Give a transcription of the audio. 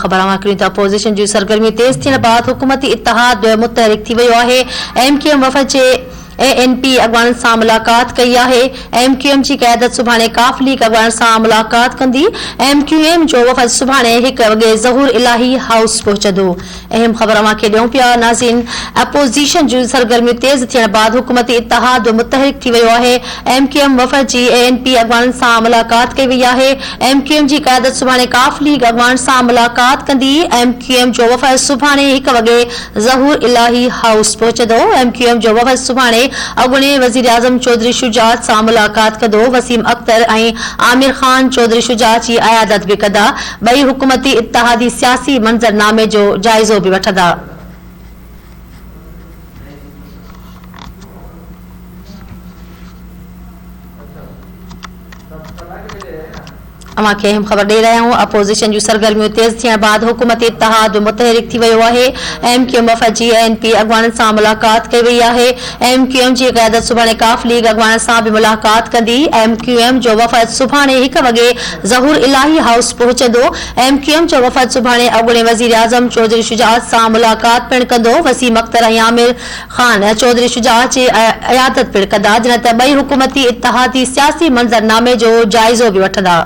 खबर अपोजिशन जी सरगर्मी तेज थियण बाद हुकूमती इत्तेहाद मुतहरिक थी वियो आहे। MQM वफ़द जे ANP अॻवान सां मुलाक़ात कई आहे। MQM जी क़यादत सुभाणे काफ लीग अॻवान सां मुलाक़ात कंदी। MQM जो वफ़द सुभाणे 1 वॻे ज़हूर इलाही हाउस पहुचंदो। अहम ख़बर अवां खे ॾियूं पिया नाज़रीन। अपोजिशन जी सरगर्मी तेज थियण बाद हुकूमती इत्तेहाद मुतहरिक थी वियो आहे। MQM वफ़द जी ANP अॻवान सां मुलाक़ात कई वई आहे। MQM जी क़यादत सुभाणे काफ लीग अॻवान सां मुलाक़ात कंदी। MQM जो वफ़द सुभाणे 1 वॻे ज़हूर इलाही हाउस पहुचंदो। MQM जो वफ़द सुभाणे अॻूणे वज़ीर आज़म चौधरी शुजात सां मुलाक़ात कंदो। वसीम अख्तर ऐं आमिर खान चौधरी शुजात जी अयादत बि कंदा। ॿई हुकूमती इत्तेहादी सियासी मंज़रनामे जो जाइज़ो बि वठंदा। अवां खे अहम ख़बर ॾेई रहिया आहियूं। अपोजिशन जूं सरगर्मियूं तेज़ थियण बाद हुकूमती इत्तेहाद मुतहरिक थी वियो आहे। MQM वफ़द जी ANP अॻवान सां मुलाक़ात कई वई आहे। MQM जी क़यादत सुभाणे काफ लीग अॻवान सां बि मुलाक़ात कंदी। MQM जो वफ़द सुभाणे 1 वॻे ज़हूर इलाही हाउस पहुचंदो। MQM जो वफ़द सुभाणे अॻूणे वज़ीर आज़म चौधरी शुजात सां मुलाक़ात पिणु कंदो। वसीम अख्तर ऐं आमिर खान चौधरी शुजात जी अयादत पिणु कंदा। जिन त ॿई हुकूमती इत्तेहादी सियासी मंज़रनामे जो जाइज़ो बि वठंदा।